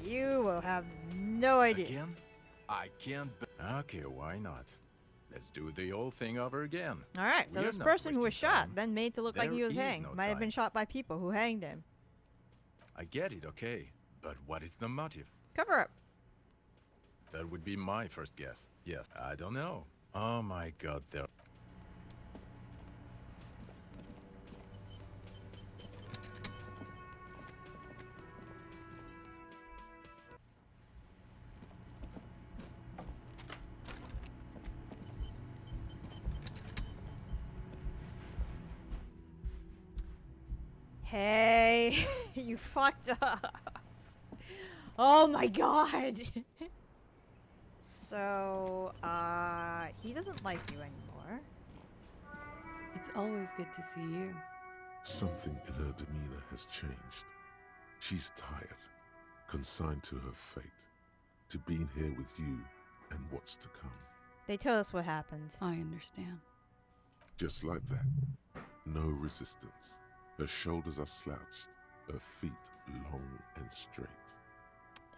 You will have no idea. Again? I can't. Okay, why not? Let's do the old thing over again. Alright, so We are this not person who was wasting shot, time. then made to look like he There was is hanged, no might have been time. shot by people who hanged him. I get it, okay. But what is the motive? Cover up. That would be my first guess. Yes, I don't know. Oh my god, there. Hey, you fucked up. Oh my god. So, he doesn't like you anymore. It's always good to see you. Something in her demeanor has changed. She's tired, consigned to her fate, to being here with you and what's to come. They told us what happened. I understand. Just like that. No resistance. Her shoulders are slouched, her feet long and straight.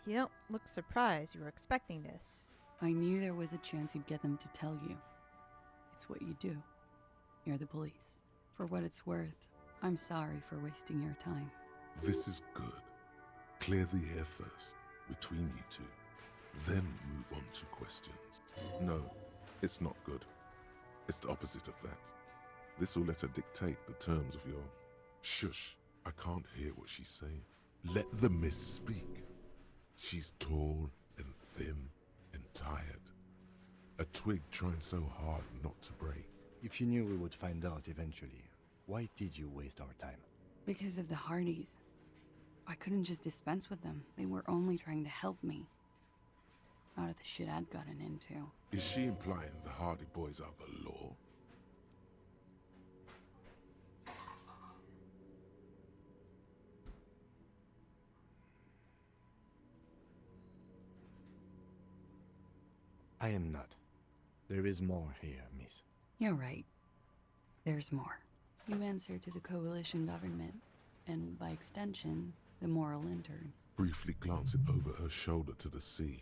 You don't look surprised. You were expecting this. I knew there was a chance you'd get them to tell you. It's what you do. You're the police. For what it's worth, I'm sorry for wasting your time. This is good. Clear the air first, between you two. Then move on to questions. No, it's not good. It's the opposite of that. This will let her dictate the terms of your... Shush, I can't hear what she's saying. Let the miss speak. She's tall and thin and tired. A twig trying so hard not to break. If you knew we would find out eventually, why did you waste our time? Because of the Hardies. I couldn't just dispense with them. They were only trying to help me. Out of the shit I'd gotten into. Is she implying the Hardie boys are the law? I am not. There is more here, miss. You're right. There's more. You answer to the coalition government, and by extension, the moral intern. Briefly glancing over her shoulder to the sea,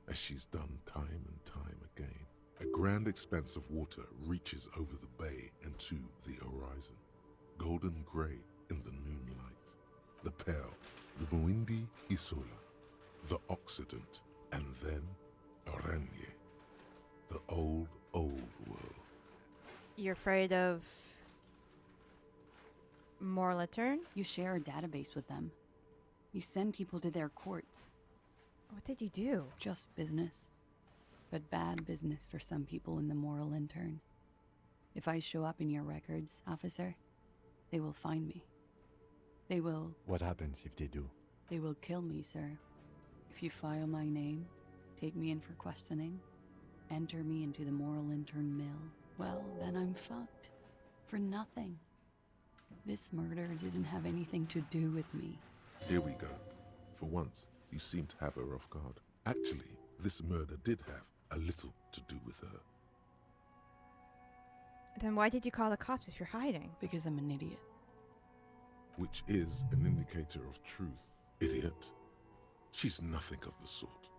as she's done time and time again. A grand expanse of water reaches over the bay and to the horizon. Golden grey in the moonlight. The Pearl, the Muindi Isola, the Occident, and then Oranje, the old world. You're afraid of... Moral Return? You share a database with them. You send people to their courts. What did you do? Just business. But bad business for some people in the moral intern. If I show up in your records, officer, they will find me. They will... What happens if they do? They will kill me, sir. If you file my name, take me in for questioning, enter me into the moral intern mill, well, then I'm fucked. For nothing. This murder didn't have anything to do with me. Here we go. For once, you seem to have her off guard. Actually, this murder did have a little to do with her. Then why did you call the cops if you're hiding? Because I'm an idiot. Which is an indicator of truth. Idiot. She's nothing of the sort.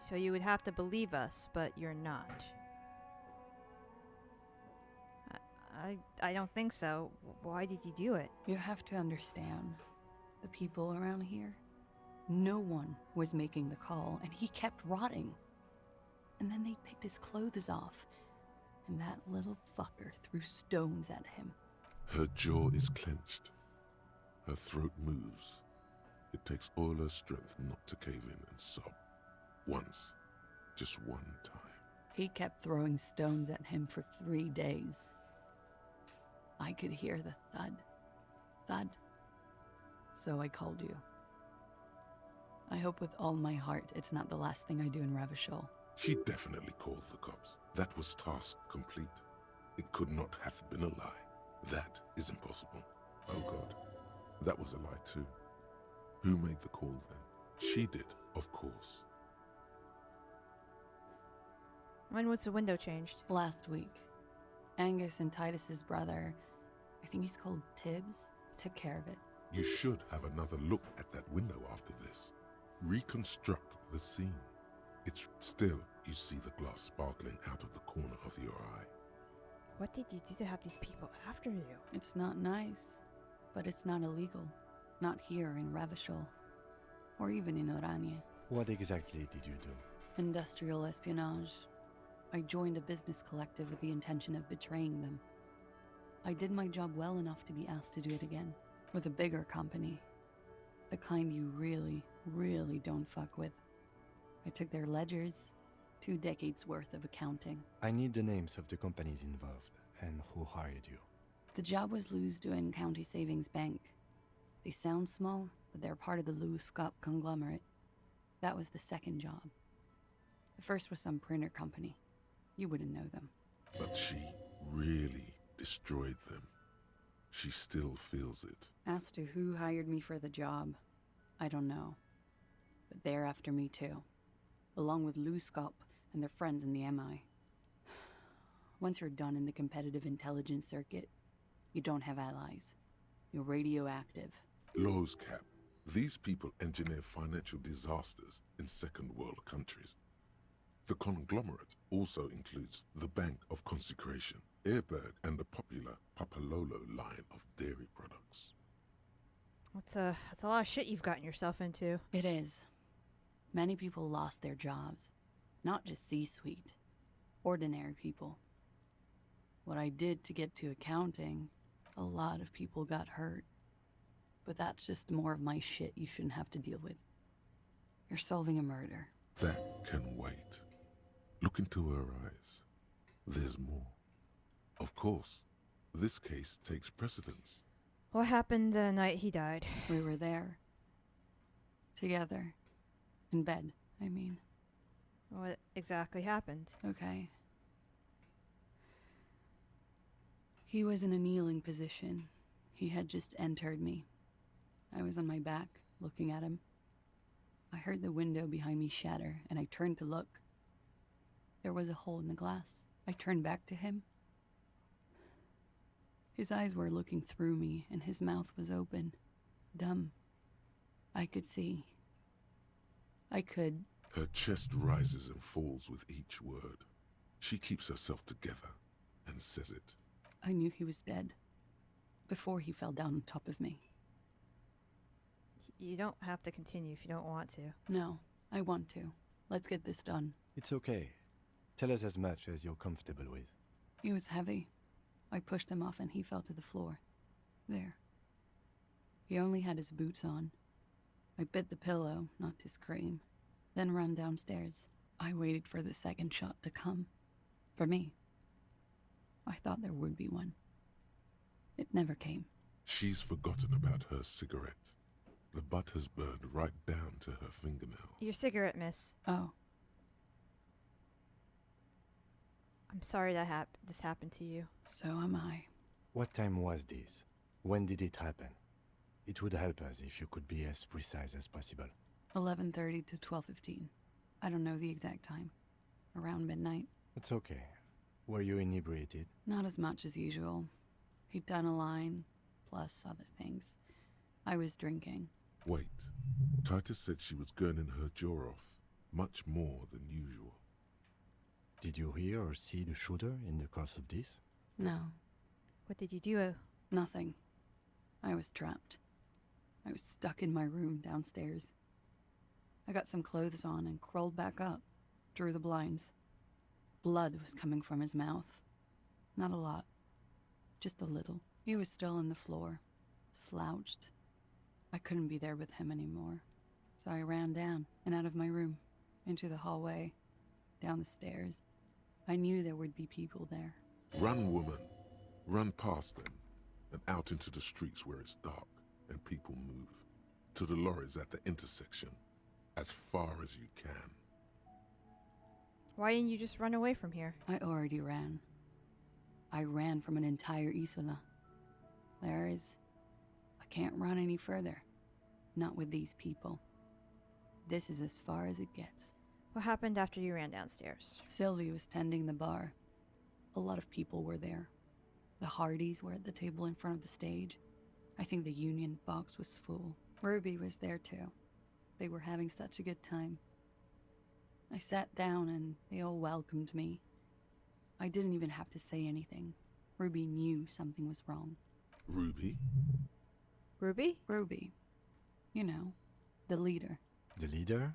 So you would have to believe us, but you're not. I don't think so. Why did you do it? You have to understand, the people around here, no one was making the call, and he kept rotting. And then they picked his clothes off, and that little fucker threw stones at him. Her jaw is clenched. Her throat moves. It takes all her strength not to cave in and sob. Once. Just one time. He kept throwing stones at him for 3 days. I could hear the thud. Thud. So I called you. I hope with all my heart it's not the last thing I do in Ravachol. She definitely called the cops. That was task complete. It could not have been a lie. That is impossible. Oh God. That was a lie too. Who made the call then? She did, of course. When was the window changed? Last week, Angus and Titus's brother, I think he's called Tibbs. Took care of it. You should have another look at that window after this. Reconstruct the scene. It's still, you see the glass sparkling out of the corner of your eye. What did you do to have these people after you? It's not nice, but it's not illegal. Not here in Revachol, or even in Oranje. What exactly did you do? Industrial espionage. I joined a business collective with the intention of betraying them. I did my job well enough to be asked to do it again, with a bigger company. The kind you really, really don't fuck with. I took their ledgers, 2 decades worth of accounting. I need the names of the companies involved and who hired you. The job was Louisdouen County Savings Bank. They sound small, but they're part of the Louis Scott conglomerate. That was the second job. The first was some printer company. You wouldn't know them. But she really destroyed them. She still feels it. As to who hired me for the job, I don't know. But they're after me too, along with Louis Scott and their friends in the MI. Once you're done in the competitive intelligence circuit, you don't have allies. You're radioactive. Lowe's Cap. These people engineer financial disasters in second world countries. The conglomerate also includes the Bank of Consecration, Airberg, and the popular Papalolo line of dairy products. That's a lot of shit you've gotten yourself into. It is. Many people lost their jobs. Not just C-suite. Ordinary people. What I did to get to accounting, a lot of people got hurt. But that's just more of my shit you shouldn't have to deal with. You're solving a murder. That can wait. Look into her eyes. There's more. Of course, this case takes precedence. What happened the night he died? We were there. Together. In bed, I mean. What exactly happened? Okay. He was in a kneeling position. He had just entered me. I was on my back, looking at him. I heard the window behind me shatter, and I turned to look. There was a hole in the glass. I turned back to him. His eyes were looking through me, and his mouth was open. Dumb. I could see. I could... Her chest rises and falls with each word. She keeps herself together and says it. I knew he was dead. Before he fell down on top of me. You don't have to continue if you don't want to. No, I want to. Let's get this done. It's okay. Tell us as much as you're comfortable with. He was heavy. I pushed him off and he fell to the floor. There. He only had his boots on. I bit the pillow, not to scream, then ran downstairs. I waited for the second shot to come. For me. I thought there would be one. It never came. She's forgotten about her cigarette. The butt has burned right down to her fingernails. Your cigarette, miss. Oh, I'm sorry that this happened to you. so am I. What time was this? When did it happen? It would help us if you could be as precise as possible. 11:30 to 12:15. I don't know the exact time. Around midnight. It's okay. Were you inebriated? Not as much as usual. He'd done a line, plus other things. I was drinking. Wait. Titus said she was gurning her jaw off, much more than usual. Did you hear or see the shooter in the course of this? No, What did you do? nothing. I was trapped. I was stuck in my room downstairs. I got some clothes on and crawled back up, drew the blinds. Blood was coming from his mouth. Not a lot, just a little. He was still on the floor, slouched. I couldn't be there with him anymore, so I ran down and out of my room, into the hallway, down the stairs. I knew there would be people there. Run, woman. Run past them and out into the streets where it's dark and people move. To the lorries at the intersection, as far as you can. Why didn't you just run away from here? I already ran. I ran from an entire Isola. I can't run any further. Not with these people. This is as far as it gets. What happened after you ran downstairs? Sylvie was tending the bar. A lot of people were there. The Hardies were at the table in front of the stage. I think the Union box was full. Ruby was there too. They were having such a good time. I sat down and they all welcomed me. I didn't even have to say anything. Ruby knew something was wrong. Ruby? Ruby? Ruby. You know, the leader. The leader?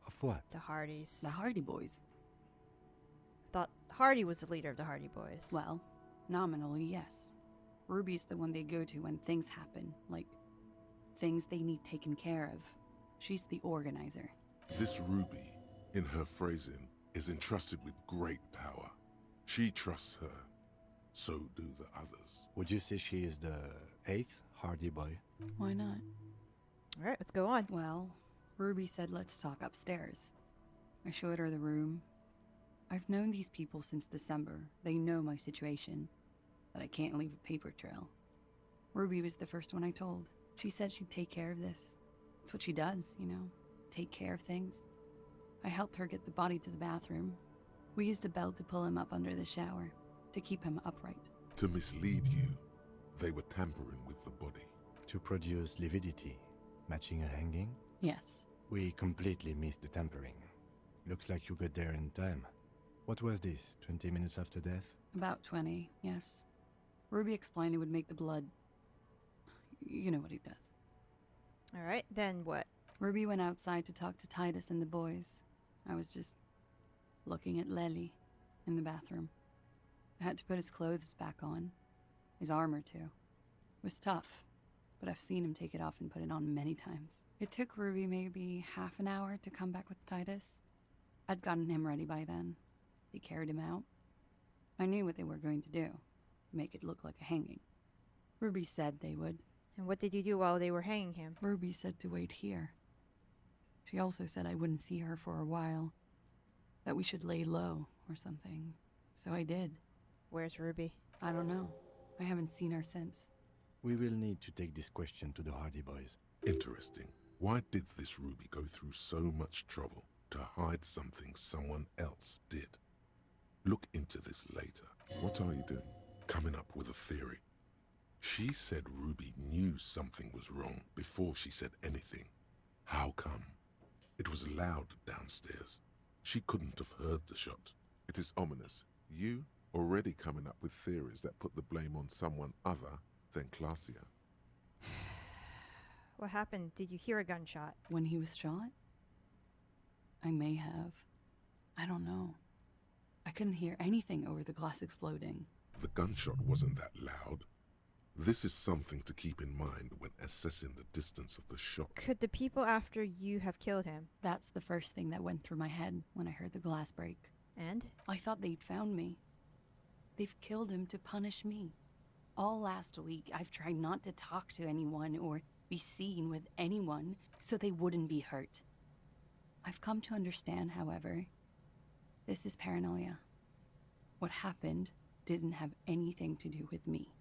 Of what? The Hardies. The Hardie boys. Thought Hardie was the leader of the Hardie boys. Well, nominally, yes. Ruby's the one they go to when things happen, like things they need taken care of. She's the organizer. This Ruby, in her phrasing, is entrusted with great power. She trusts her. So do the others. Would you say she is the 8th Hardie boy? Why not? All right, let's go on. Well, Ruby said let's talk upstairs. I showed her the room. I've known these people since December. They know my situation, that I can't leave a paper trail. Ruby was the first one I told. She said she'd take care of this. It's what she does, you know, take care of things. I helped her get the body to the bathroom. We used a belt to pull him up under the shower, to keep him upright. To mislead you, they were tampering with the body. To produce lividity, matching a hanging? Yes. We completely missed the tampering. Looks like you got there in time. What was this, 20 minutes after death? About 20, yes. Ruby explained it would make the blood... You know what he does. All right, then what? Ruby went outside to talk to Titus and the boys. I was just looking at Lely in the bathroom. I had to put his clothes back on. His armor, too. It was tough, but I've seen him take it off and put it on many times. It took Ruby maybe half an hour to come back with Titus. I'd gotten him ready by then. They carried him out. I knew what they were going to do. Make it look like a hanging. Ruby said they would. And what did you do while they were hanging him? Ruby said to wait here. She also said I wouldn't see her for a while. That we should lay low or something. So I did. Where's Ruby? I don't know. I haven't seen her since. We will need to take this question to the Hardie boys. Interesting. Why did this Ruby go through so much trouble to hide something someone else did? Look into this later. What are you doing? Coming up with a theory. She said Ruby knew something was wrong before she said anything. How come? It was loud downstairs. She couldn't have heard the shot. It is ominous. You already coming up with theories that put the blame on someone other than Claudia. What happened? Did you hear a gunshot? When he was shot? I may have. I don't know. I couldn't hear anything over the glass exploding. The gunshot wasn't that loud. This is something to keep in mind when assessing the distance of the shot. Could the people after you have killed him? That's the first thing that went through my head when I heard the glass break. And? I thought they'd found me. They've killed him to punish me. All last week, I've tried not to talk to anyone or be seen with anyone so they wouldn't be hurt. I've come to understand, however, this is paranoia. What happened didn't have anything to do with me.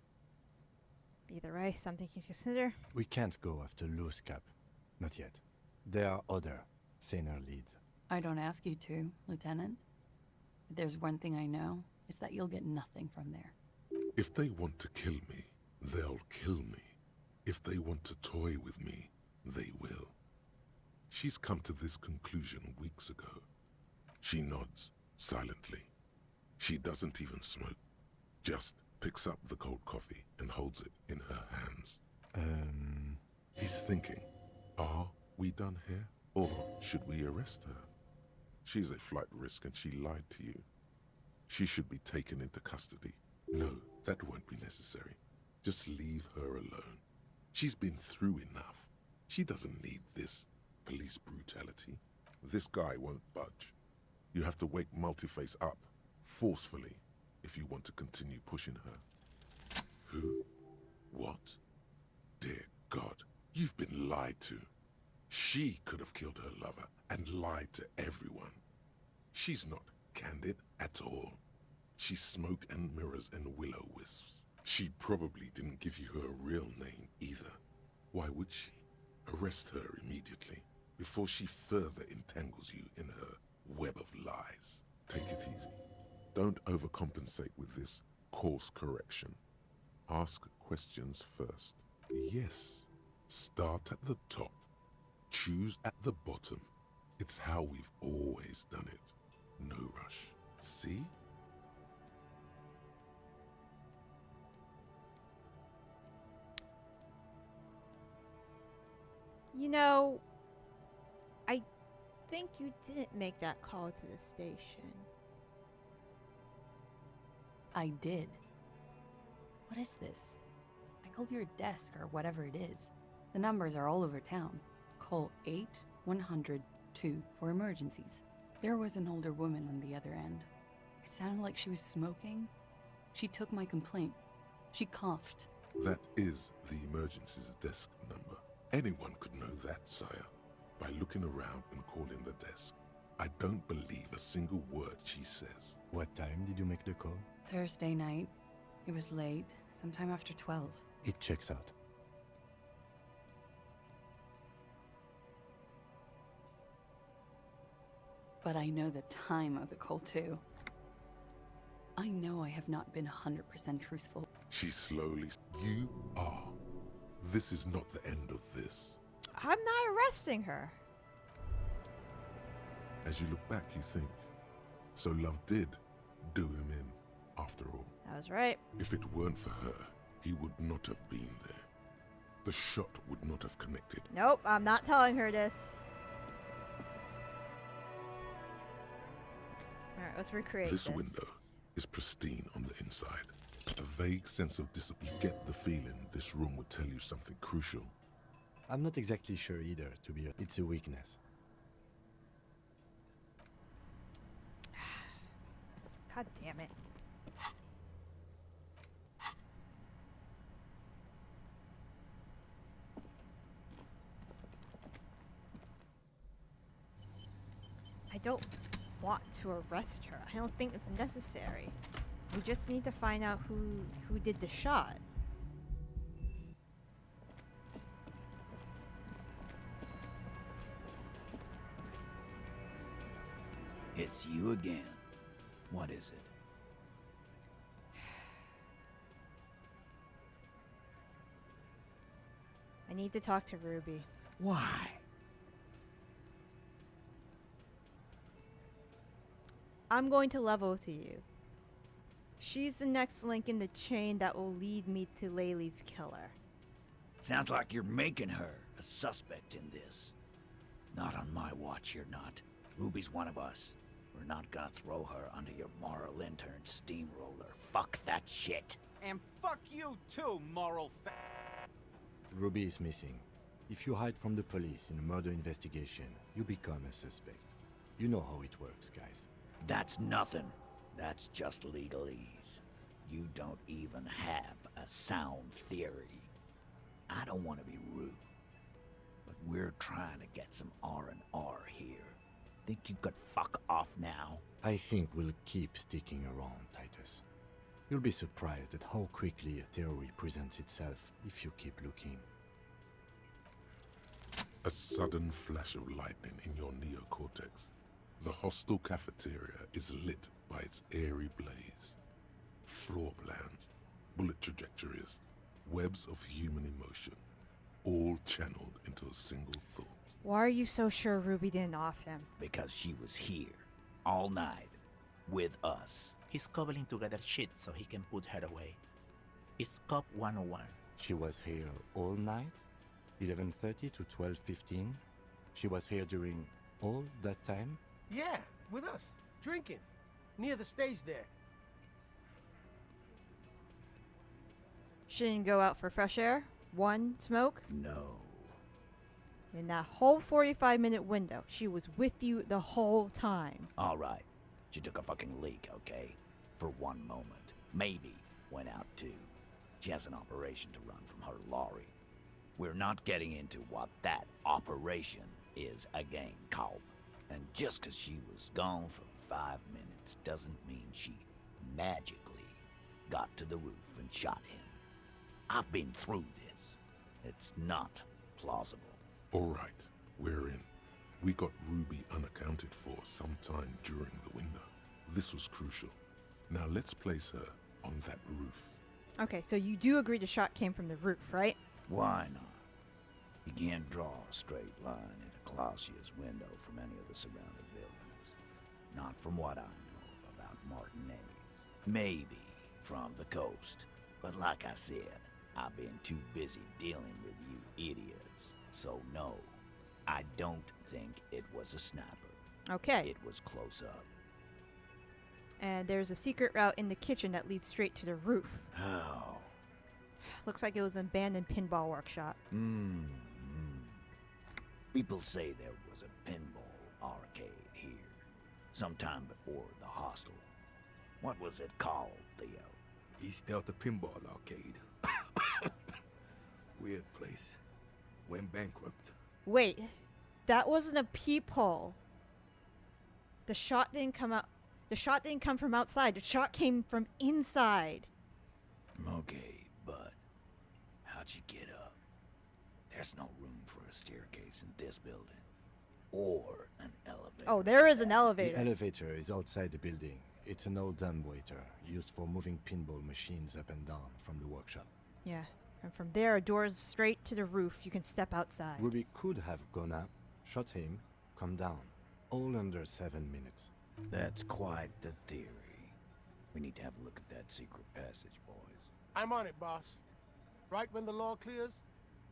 Either way, something to consider. We can't go after Loose Cap. Not yet. There are other, saner leads. I don't ask you to, Lieutenant. If there's one thing I know, it's that you'll get nothing from there. If they want to kill me, they'll kill me. If they want to toy with me, they will. She's come to this conclusion weeks ago. She nods, silently. She doesn't even smoke. Just picks up the cold coffee and holds it in her hands. He's thinking, are we done here? Or should we arrest her? She's a flight risk and she lied to you. She should be taken into custody. No, that won't be necessary. Just leave her alone. She's been through enough. She doesn't need this police brutality. This guy won't budge. You have to wake Multiface up, forcefully, if you want to continue pushing her. Who? What? Dear God, you've been lied to. She could have killed her lover and lied to everyone. She's not candid at all. She's smoke and mirrors and will-o-wisps. She probably didn't give you her real name either. Why would she? Arrest her immediately, before she further entangles you in her web of lies. Take it easy. Don't overcompensate with this course correction. Ask questions first. Yes. Start at the top. Choose at the bottom. It's how we've always done it. No rush. See? You know, I think you didn't make that call to the station. I did. What is this? I called your desk or whatever it is. The numbers are all over town. Call 8-100-2 for emergencies. There was an older woman on the other end. It sounded like she was smoking. She took my complaint. She coughed. That is the emergencies desk number. Anyone could know that, sire, by looking around and calling the desk. I don't believe a single word she says. What time did you make the call? Thursday night. It was late, sometime after 12. It checks out. But I know the time of the call too. I know I have not been 100% truthful. She slowly... You are. This is not the end of this. I'm not arresting her. As you look back, you think. So love did do him in, after all. That was right. If it weren't for her, he would not have been there. The shot would not have connected. Nope, I'm not telling her this. Alright, let's recreate this. This window is pristine on the inside. A vague sense of discipline. You get the feeling this room would tell you something crucial. I'm not exactly sure either, to be honest. It's a weakness. God damn it. I don't want to arrest her. I don't think it's necessary. We just need to find out who did the shot. It's you again. What is it? I need to talk to Ruby. Why? I'm going to level to you. She's the next link in the chain that will lead me to Laylee's killer. Sounds like you're making her a suspect in this. Not on my watch, you're not. Ruby's one of us. We're not gonna throw her under your moral intern steamroller. Fuck that shit. And fuck you too, moral Ruby is missing. If you hide from the police in a murder investigation, you become a suspect. You know how it works, guys. That's nothing. That's just legalese. You don't even have a sound theory. I don't want to be rude, but we're trying to get some R&R here. Think you could fuck off now? I think we'll keep sticking around, Titus. You'll be surprised at how quickly a theory presents itself if you keep looking. A sudden flash of lightning in your neocortex. The hostel cafeteria is lit by its airy blaze. Floor plans, bullet trajectories, webs of human emotion, all channeled into a single thought. Why are you so sure Ruby didn't off him? Because she was here, all night, with us. He's cobbling together shit so he can put her away. It's Cop 101. She was here all night? 11:30 to 12:15? She was here during all that time? Yeah, with us, drinking, near the stage there. She didn't go out for fresh air? One smoke? No. In that whole 45-minute window, she was with you the whole time. All right. She took a fucking leak, okay? For one moment. Maybe went out too. She has an operation to run from her lorry. We're not getting into what that operation is again, Carve. And just 'cause she was gone for 5 minutes doesn't mean she magically got to the roof and shot him. I've been through this. It's not plausible. All right, we're in. We got Ruby unaccounted for sometime during the window. This was crucial. Now let's place her on that roof. Okay, so you do agree the shot came from the roof, right? Why not? You can't draw a straight line into Clausia's window from any of the surrounding buildings. Not from what I know about Martinez. Maybe from the coast. But like I said, I've been too busy dealing with you idiots. So no, I don't think it was a sniper. Okay. It was close up. And there's a secret route in the kitchen that leads straight to the roof. How? Looks like it was an abandoned pinball workshop. People say there was a pinball arcade here, sometime before the hostel. What was it called, Theo? East Delta Pinball Arcade. Weird place. Went bankrupt. Wait, that wasn't a peephole. The shot didn't come out. The shot didn't come from outside. The shot came from inside. Okay, but how'd you get up? There's no room for a staircase in this building. Or an elevator. Oh, there is an The elevator. elevator is outside the building. It's an old dumbwaiter used for moving pinball machines up and down from the workshop. Yeah, and from there, a door is straight to the roof. You can step outside. Ruby could have gone up, shot him, come down. All under 7 minutes. That's quite the theory. We need to have a look at that secret passage, boys. I'm on it, boss. Right when the law clears,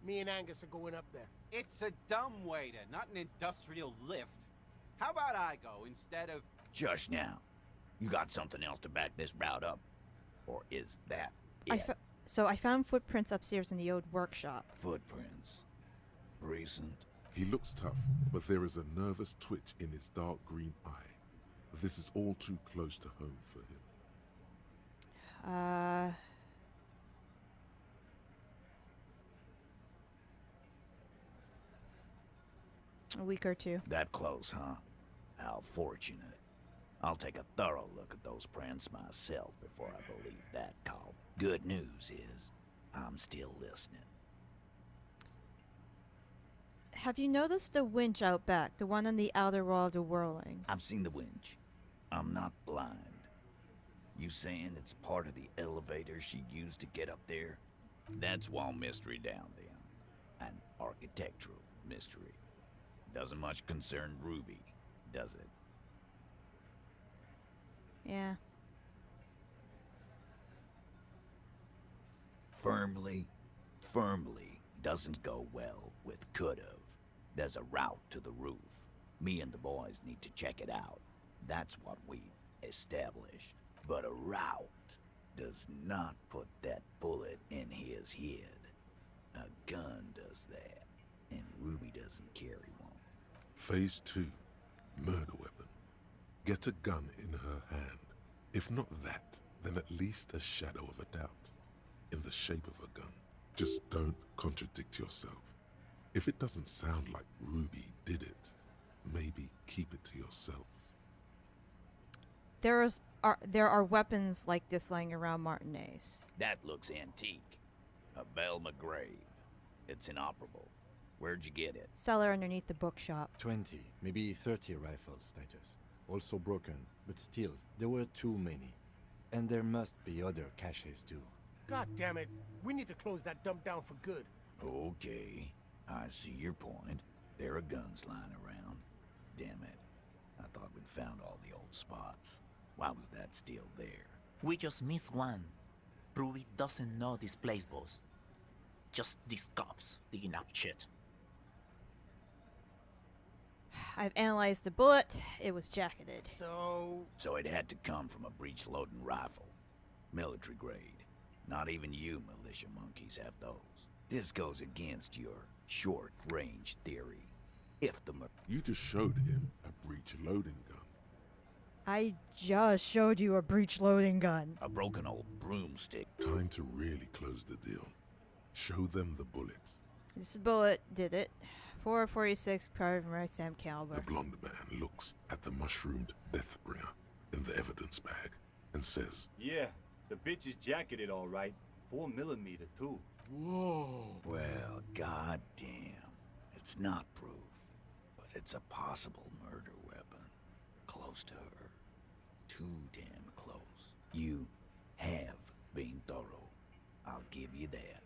me and Angus are going up there. It's a dumbwaiter, not an industrial lift. How about I go instead of... Just now. You got something else to back this route up? Or is that it? So I found footprints upstairs in the old workshop. Footprints. Recent. He looks tough, but there is a nervous twitch in his dark green eye. This is all too close to home for him. A week or two. That close, huh? How fortunate. I'll take a thorough look at those prints myself before I believe that call. Good news is, I'm still listening. Have you noticed the winch out back? The one on the outer wall of the whirling? I've seen the winch. I'm not blind. You saying it's part of the elevator she used to get up there? That's one mystery down then. An architectural mystery. Doesn't much concern Ruby, does it? Yeah. Firmly doesn't go well with could've. There's a route to the roof. Me and the boys need to check it out. That's what we've established. But a route does not put that bullet in his head. A gun does that, and Ruby doesn't carry one. Phase 2. Murder weapon. Get a gun in her hand. If not that, then at least a shadow of a doubt. In the shape of a gun. Just don't contradict yourself. If it doesn't sound like Ruby did it, maybe keep it to yourself. There are weapons like this lying around Martinez. That looks antique. A Belle McGrave. It's inoperable. Where'd you get it? Cellar underneath the bookshop. 20, maybe 30 rifles, Titus. Also broken, but still, there were too many. And there must be other caches too. God damn it. We need to close that dump down for good. Okay, I see your point. There are guns lying around. Damn it. I thought we'd found all the old spots. Why was that still there? We just missed one. Ruby doesn't know this place, boss. Just these cops digging up shit. I've analyzed the bullet. It was jacketed. So it had to come from a breech-loading rifle. Military grade. Not even you militia monkeys have those. This goes against your short-range theory. If the You just showed him a breech-loading gun. I just showed you a breech-loading gun. a broken old broomstick. Time to really close the deal. Show them the bullet. This bullet did it. 446 primary Sam The caliber. blonde man looks at the mushroomed death bringer in the evidence bag and says, Yeah, the bitch is jacketed all right. 4mm too. "Whoa." Well, goddamn. It's not proof, but it's a possible murder weapon. Close to her. Too damn close. You have been thorough. I'll give you that.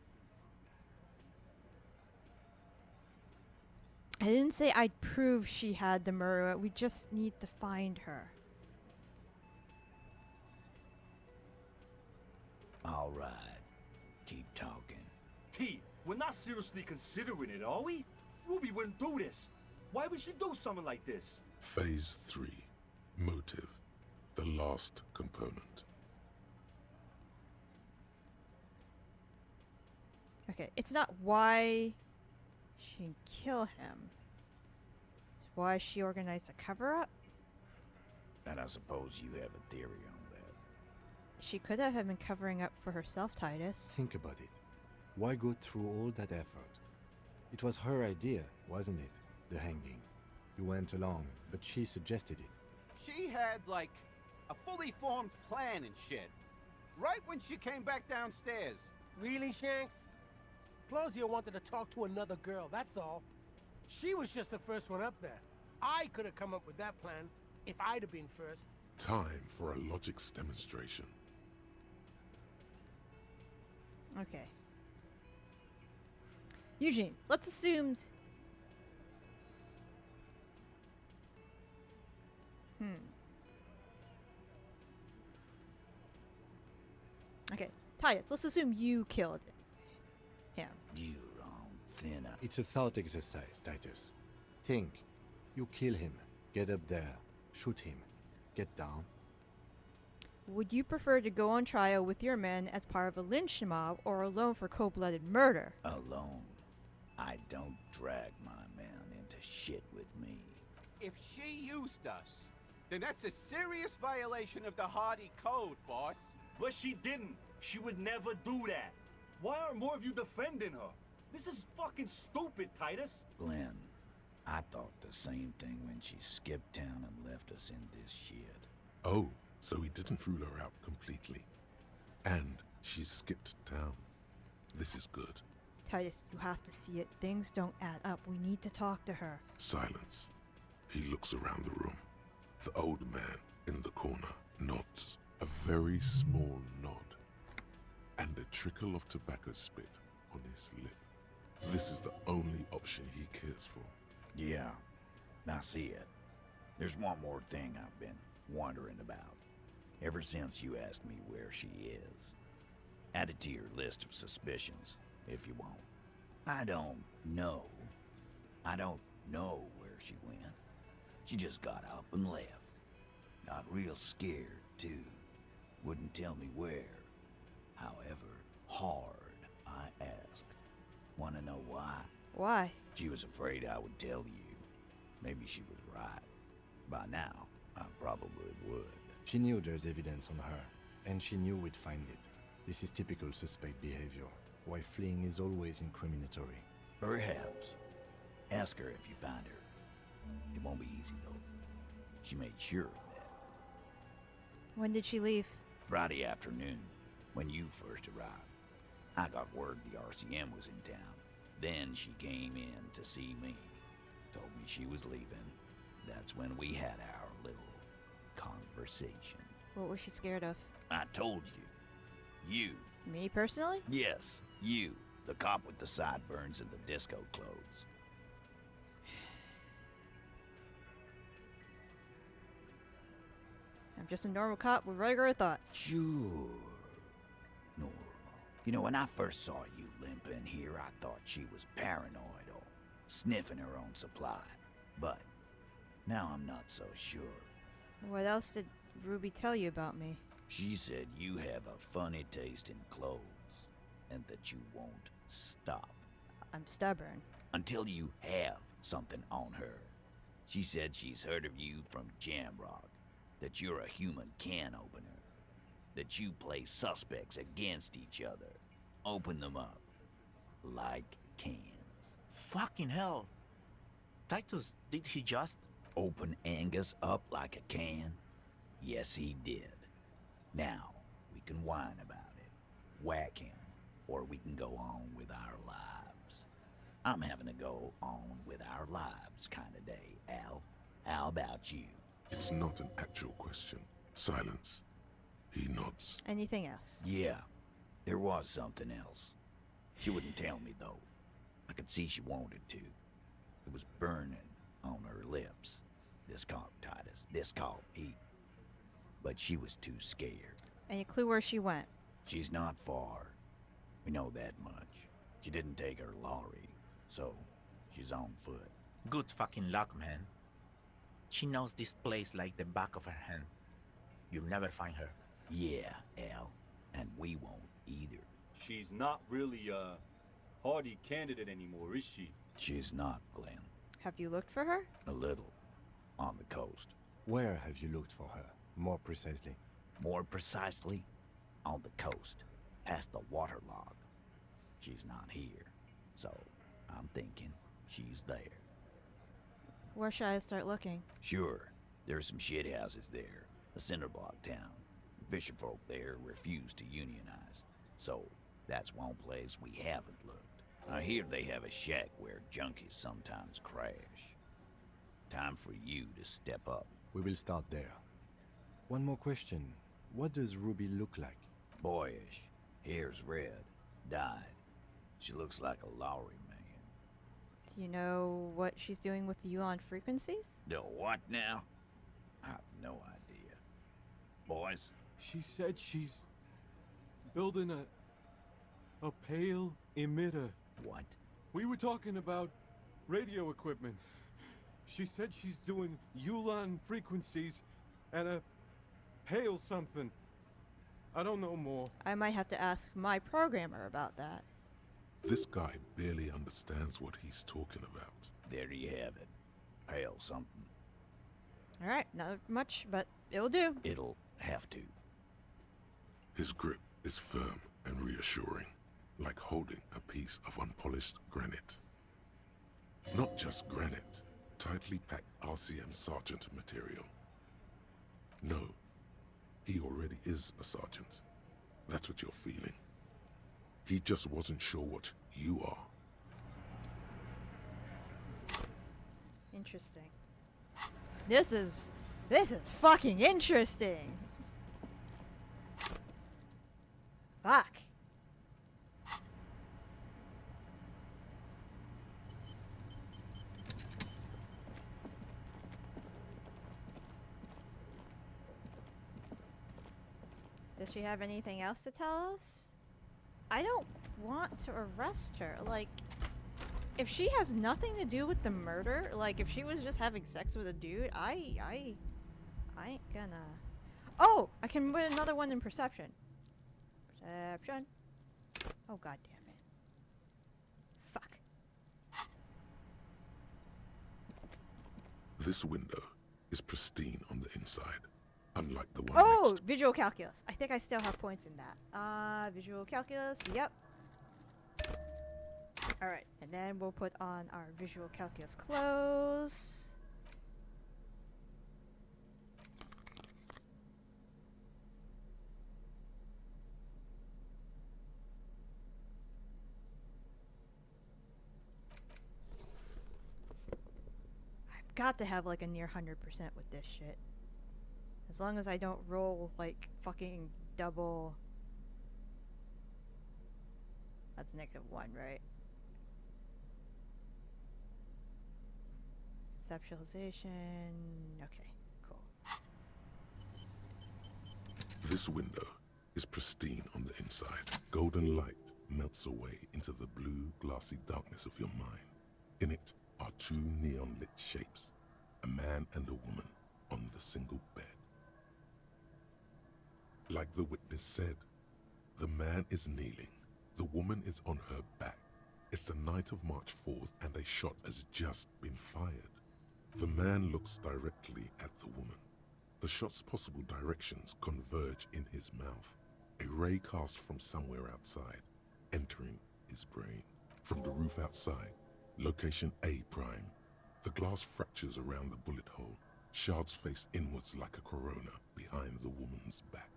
I didn't say I'd prove she had the murder. We just need to find her. All right. Keep talking. T, we're not seriously considering it, are we? Ruby wouldn't do this. Why would she do something like this? Phase 3. Motive. The last component. Okay, it's not why she didn't kill him. It's why she organized a cover-up. And I suppose you have a theory on that. She could have been covering up for herself, Titus. Think about it. Why go through all that effort? It was her idea, wasn't it? The hanging. You went along, but she suggested it. She had, like, a fully formed plan and shit. Right when she came back downstairs. Really, Shanks? Claudia wanted to talk to another girl, that's all. She was just the first one up there. I could have come up with that plan if I'd have been first. Time for a logics demonstration. Okay. Eugene, let's assume... Okay, Titus, let's assume you killed him. You're on thin ice. It's a thought exercise, Titus. Think. You kill him. Get up there. Shoot him. Get down. Would you prefer to go on trial with your men as part of a lynch mob or alone for cold-blooded murder? Alone. I don't drag my man into shit with me. If she used us, then that's a serious violation of the Hardie code, boss. But she didn't. She would never do that. Why aren't more of you defending her? This is fucking stupid, Titus. Glenn, I thought the same thing when she skipped town and left us in this shit. Oh, so he didn't rule her out completely. And she skipped town. This is good. Titus, you have to see it. Things don't add up. We need to talk to her. Silence. He looks around the room. The old man in the corner nods. A very small nod. And a trickle of tobacco spit on his lip. This is the only option he cares for. Yeah, I see it. There's one more thing I've been wondering about. Ever since you asked me where she is. Add it to your list of suspicions, if you want. I don't know. I don't know where she went. She just got up and left. Got real scared, too. Wouldn't tell me where. However, hard, I asked. Wanna know why? Why? She was afraid I would tell you. Maybe she was right. By now, I probably would. She knew there's evidence on her, and she knew we'd find it. This is typical suspect behavior. Why fleeing is always incriminatory. Perhaps. Ask her if you find her. It won't be easy, though. She made sure of that. When did she leave? Friday afternoon, when you first arrived. I got word the RCM was in town. Then she came in to see me. Told me she was leaving. That's when we had our little conversation. What was she scared of? I told you. You. Me personally? Yes, you. The cop with the sideburns and the disco clothes. I'm just a normal cop with regular thoughts. Sure. Normal. You know, when I first saw you limping here, I thought she was paranoid or sniffing her own supply. But now I'm not so sure. What else did Ruby tell you about me? She said you have a funny taste in clothes and that you won't stop. I'm stubborn. Until you have something on her. She said she's heard of you from Jamrock, that you're a human can opener, that you play suspects against each other. Open them up like cans. Fucking hell. Titus, did he just... Open Angus up like a can? Yes, he did. Now, we can whine about it, whack him, or we can go on with our lives. I'm having to go on with our lives kind of day, Al. How about you? It's not an actual question. Silence. He nods. Anything else? Yeah. There was something else. She wouldn't tell me, though. I could see she wanted to. It was burning on her lips. This caught Titus. This caught Pete. But she was too scared. Any clue where she went? She's not far. We know that much. She didn't take her lorry, so she's on foot. Good fucking luck, man. She knows this place like the back of her hand. You'll never find her. Yeah, Al. And we won't either. She's not really a Hardie candidate anymore, is she? She's not, Glenn. Have you looked for her? A little. On the coast. Where have you looked for her, more precisely? More precisely, on the coast, past the waterlog. She's not here, so I'm thinking she's there. Where should I start looking? Sure, there's some shit houses there, a cinder block town. Fisherfolk there refuse to unionize, so that's one place we haven't looked. I hear they have a shack where junkies sometimes crash. Time for you to step up. We will start there. One more question. What does Ruby look like? Boyish. Hair's red. Dyed. She looks like a Lowry man. Do you know what she's doing with you on frequencies? The what now? I have no idea. Boys? She said she's building a pale emitter. What? We were talking about radio equipment. She said she's doing Ulan frequencies and a pale something. I don't know more. I might have to ask my programmer about that. This guy barely understands what he's talking about. There you have it. Pale something. Alright, not much, but it'll do. It'll have to. His grip is firm and reassuring, like holding a piece of unpolished granite. Not just granite, tightly packed RCM sergeant material. No, he already is a sergeant. That's what you're feeling. He just wasn't sure what you are. Interesting. This is fucking interesting. Fuck. Does she have anything else to tell us? I don't want to arrest her. Like, if she has nothing to do with the murder, like if she was just having sex with a dude, I ain't gonna. Oh, I can put another one in perception. Perception. Oh, god damn it. Fuck. This window is pristine on the inside, unlike the one Oh, next. visual calculus. I think I still have points in that. Visual calculus. Yep. Alright, and then we'll put on our visual calculus clothes. I've got to have like a near 100% with this shit. As long as I don't roll like fucking double. That's -1, right? Conceptualization. Okay, cool. This window is pristine on the inside. Golden light melts away into the blue, glassy darkness of your mind. In it are two neon-lit shapes, a man and a woman on the single bed. Like the witness said, the man is kneeling, the woman is on her back. It's the night of March 4th and a shot has just been fired. The man looks directly at the woman. The shot's possible directions converge in his mouth. A ray cast from somewhere outside, entering his brain. From the roof outside, location A prime. The glass fractures around the bullet hole. Shards face inwards like a corona behind the woman's back.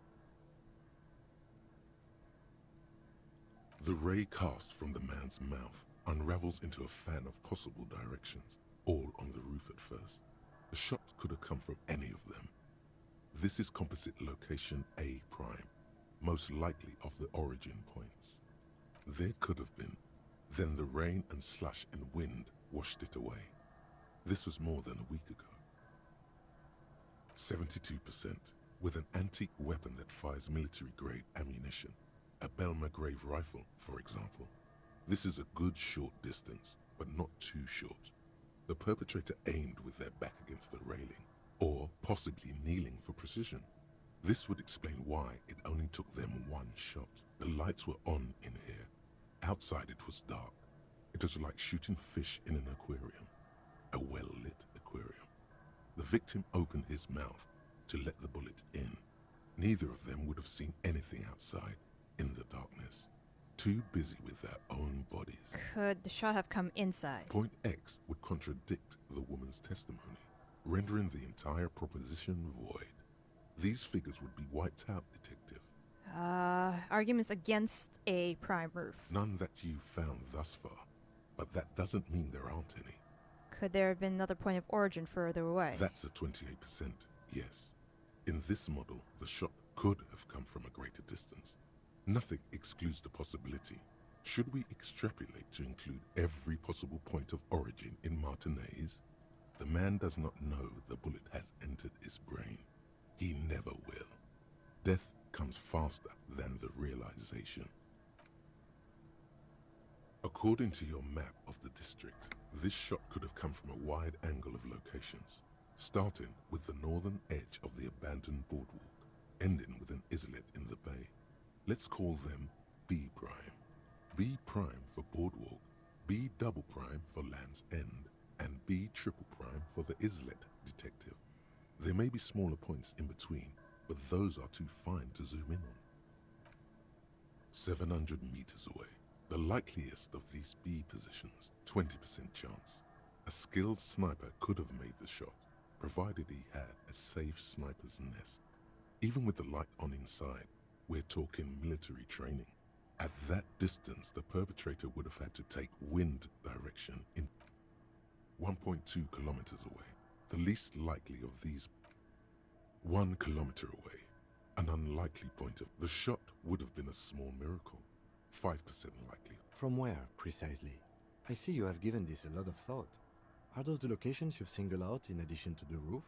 The ray cast from the man's mouth unravels into a fan of possible directions, all on the roof at first. The shot could have come from any of them. This is composite location A prime. most likely of the origin points. There could have been. Then the rain and slush and wind washed it away. This was more than a week ago. 72%, with an antique weapon that fires military-grade ammunition. A Belma-grave rifle, for example. This is a good short distance, but not too short. The perpetrator aimed with their back against the railing, or possibly kneeling for precision. This would explain why it only took them one shot. The lights were on in here. Outside it was dark. It was like shooting fish in an aquarium. A well-lit aquarium. The victim opened his mouth to let the bullet in. Neither of them would have seen anything outside in the darkness. Too busy with their own bodies. Could the shot have come inside? Point X would contradict the woman's testimony, rendering the entire proposition void. These figures would be wiped out, Detective. Arguments against a prime roof. None that you've found thus far, but that doesn't mean there aren't any. Could there have been another point of origin further away? That's a 28%, yes. In this model, the shot could have come from a greater distance. Nothing excludes the possibility. Should we extrapolate to include every possible point of origin in Martinez? The man does not know the bullet has entered his brain. He never will. Death comes faster than the realization. According to your map of the district, this shot could have come from a wide angle of locations, starting with the northern edge of the abandoned boardwalk, ending with an islet in the bay. Let's call them B prime. B prime for boardwalk, B double prime for Land's End, and B triple prime for the islet, Detective. There may be smaller points in between, but those are too fine to zoom in on. 700 meters away. The likeliest of these B positions, 20% chance. A skilled sniper could have made the shot, provided he had a safe sniper's nest. Even with the light on inside, we're talking military training. At that distance, the perpetrator would have had to take wind direction in 1.2 kilometers away. The least likely of these, 1 kilometer away, an unlikely point of the shot would have been a small miracle, 5% likely. From where, precisely? I see you have given this a lot of thought. Are those the locations you've singled out in addition to the roof?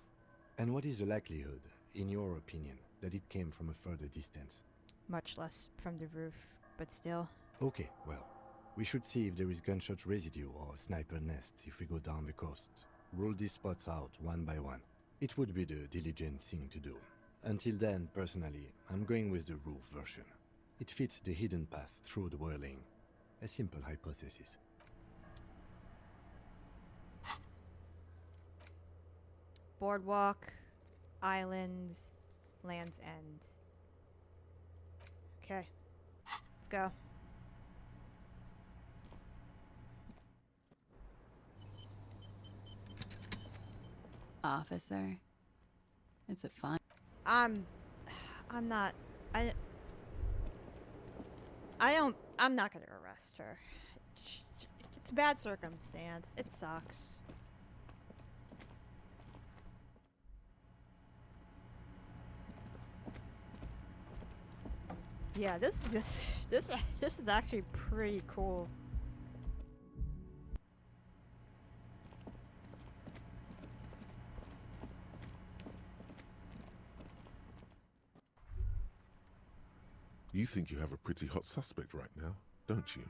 And what is the likelihood, in your opinion, that it came from a further distance? Much less from the roof, but still. Okay, well, we should see if there is gunshot residue or sniper nests if we go down the coast. Rule these spots out one by one. It would be the diligent thing to do. Until then, personally, I'm going with the roof version. It fits the hidden path through the whirling. A simple hypothesis. Boardwalk, island, Land's End. Okay, let's go. Officer, it's a fine. I'm not. I'm not gonna arrest her. It's a bad circumstance. It sucks. Yeah, this is actually pretty cool. You think you have a pretty hot suspect right now, don't you?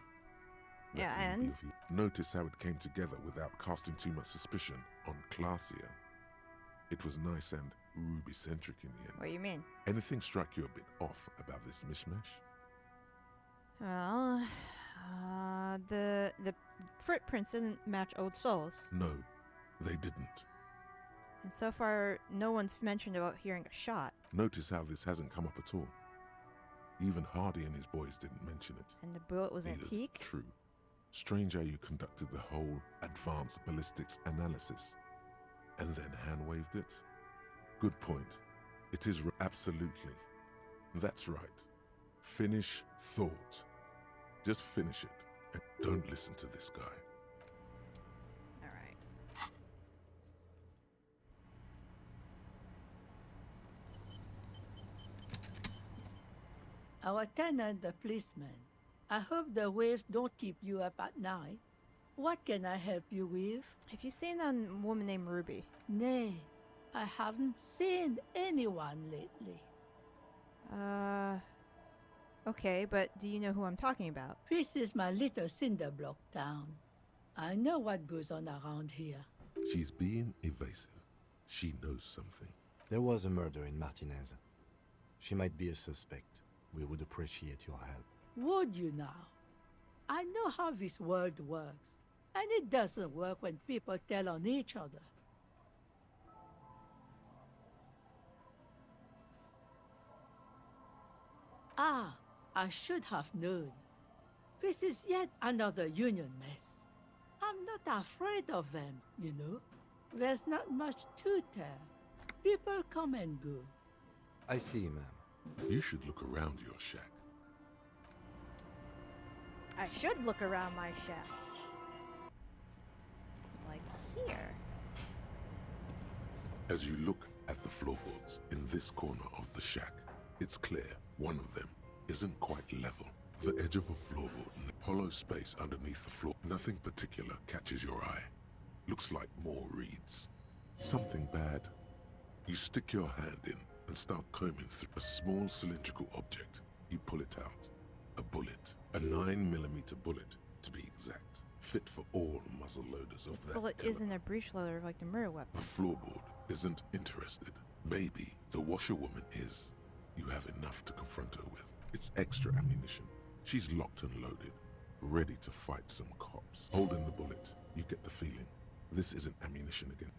Yeah, Let me and? give you- Notice how it came together without casting too much suspicion on Claudia. It was nice and Ruby-centric in the end. What do you mean? Anything struck you a bit off about this mishmash? Well, the footprints didn't match Old Souls. No, they didn't. And so far, no one's mentioned about hearing a shot. Notice how this hasn't come up at all. Even Hardie and his boys didn't mention it. And the bullet was Neither. antique? True. Strange how you conducted the whole advanced ballistics analysis and then hand-waved it. Good point. It is absolutely. That's right. Finish thought. Just finish it. And don't listen to this guy. Alright. Our tenant, the policeman. I hope the waves don't keep you up at night. What can I help you with? Have you seen a woman named Ruby? Nay, I haven't seen anyone lately. Okay, but do you know who I'm talking about? This is my little cinder block town. I know what goes on around here. She's being evasive. She knows something. There was a murder in Martinez. She might be a suspect. We would appreciate your help. Would you now? I know how this world works, and it doesn't work when people tell on each other. Ah, I should have known. This is yet another union mess. I'm not afraid of them, you know. There's not much to tell. People come and go. I see, ma'am. You should look around your shack. I should look around my shack. Like here. As you look at the floorboards in this corner of the shack, it's clear one of them isn't quite level. The edge of a floorboard and a hollow space underneath the floor. Nothing particular catches your eye. Looks like more reeds. Something bad. You stick your hand in and start combing through a small cylindrical object. You pull it out. A bullet. A 9mm bullet, to be exact. Fit for all muzzle loaders of This that bullet caliber. isn't a breech loader like the murder weapon. The floorboard isn't interested. Maybe the washerwoman is. You have enough to confront her with. It's extra ammunition. She's locked and loaded, ready to fight some cops. Holding the bullet, you get the feeling this isn't ammunition again.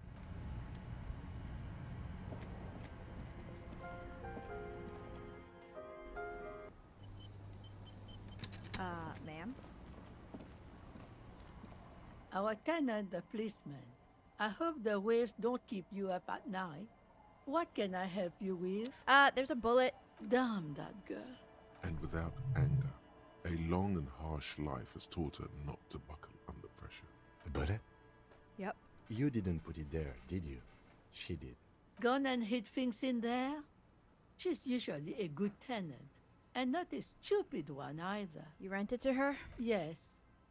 Ma'am? Our tenant, the policeman. I hope the waves don't keep you up at night. What can I help you with? There's a bullet. Damn that girl. And without anger, a long and harsh life has taught her not to buckle under pressure. A bullet? Yep. You didn't put it there, did you? She did. Gone and hid things in there? She's usually a good tenant, and not a stupid one either. You rented to her? Yes,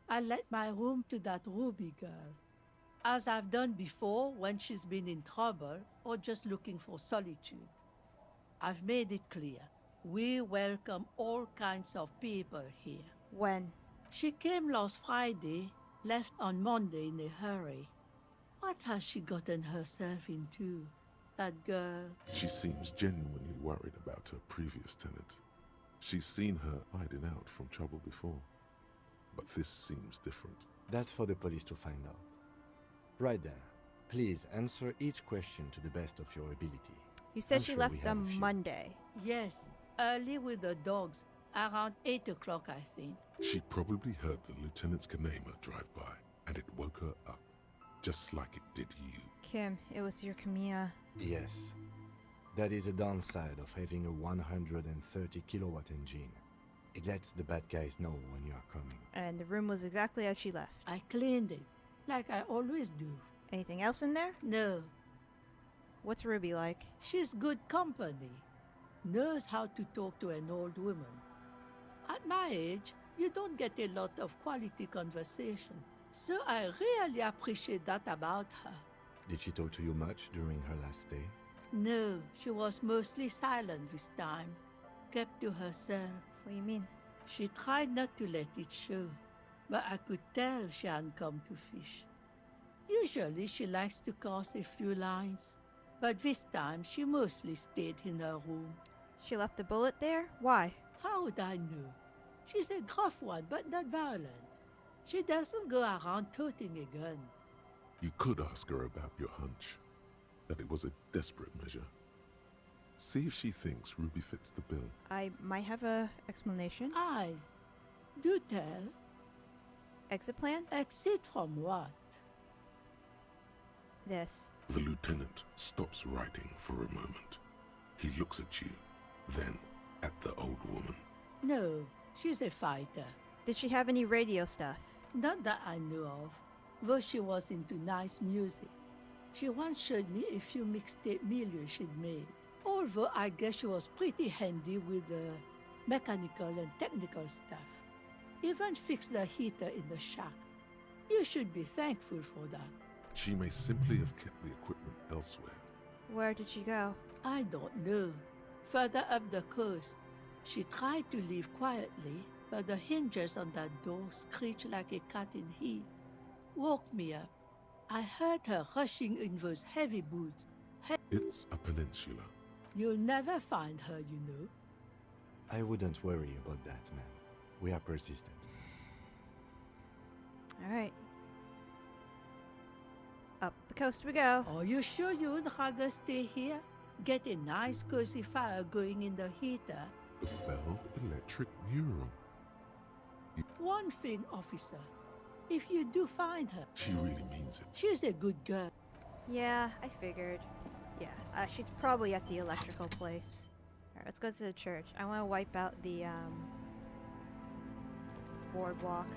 I let my room to that Ruby girl. As I've done before when she's been in trouble or just looking for solitude. I've made it clear. We welcome all kinds of people here. When? She came last Friday, left on Monday in a hurry. What has she gotten herself into, that girl? She seems genuinely worried about her previous tenant. She's seen her hiding out from trouble before. But this seems different. That's for the police to find out. Right then, please answer each question to the best of your ability. You said I'm she sure left we have a on few. Monday. Yes, early with the dogs, around 8 o'clock, I think. She probably heard the Lieutenant's Kanema drive by, and it woke her up, just like it did you. Kim, it was your Kamiya. Yes. That is a downside of having a 130 kilowatt engine. It lets the bad guys know when you are coming. And the room was exactly as she left. I cleaned it, like I always do. Anything else in there? No, What's Ruby like? she's good company. Knows how to talk to an old woman. At my age, you don't get a lot of quality conversation. So I really appreciate that about her. Did she talk to you much during her last stay? No, she was mostly silent this time. Kept to herself. What do you mean? She tried not to let it show, but I could tell she hadn't come to fish. Usually she likes to cast a few lines, but this time she mostly stayed in her room. She left the bullet there? Why? How would I know? She's a gruff one, but not violent. She doesn't go around toting a gun. You could ask her about your hunch, that it was a desperate measure. See if she thinks Ruby fits the bill. I might have a explanation. Aye. Do tell. Exit plan? Exit from what? This. The lieutenant stops writing for a moment. He looks at you, then at the old woman. No, she's a fighter. Did she have any radio stuff? Not that I know of, though she was into nice music. She once showed me a few mixtape milieu she'd made. Although I guess she was pretty handy with the mechanical and technical stuff. Even fix the heater in the shack. You should be thankful for that. She may simply have kept the equipment elsewhere. Where did she go? I don't know. Further up the coast. She tried to leave quietly, but the hinges on that door screeched like a cat in heat. Woke me up. I heard her rushing in those heavy boots. It's a peninsula. You'll never find her, you know. I wouldn't worry about that, man. We are persistent. Alright. Up the coast we go. Are you sure you would rather stay here? Get a nice cozy fire going in the heater. The felled electric mural. One thing, officer. If you do find her, She really means it. she's a good girl. Yeah, I figured. Yeah, she's probably at the electrical place. Alright, let's go to the church. I want to wipe out the boardwalk.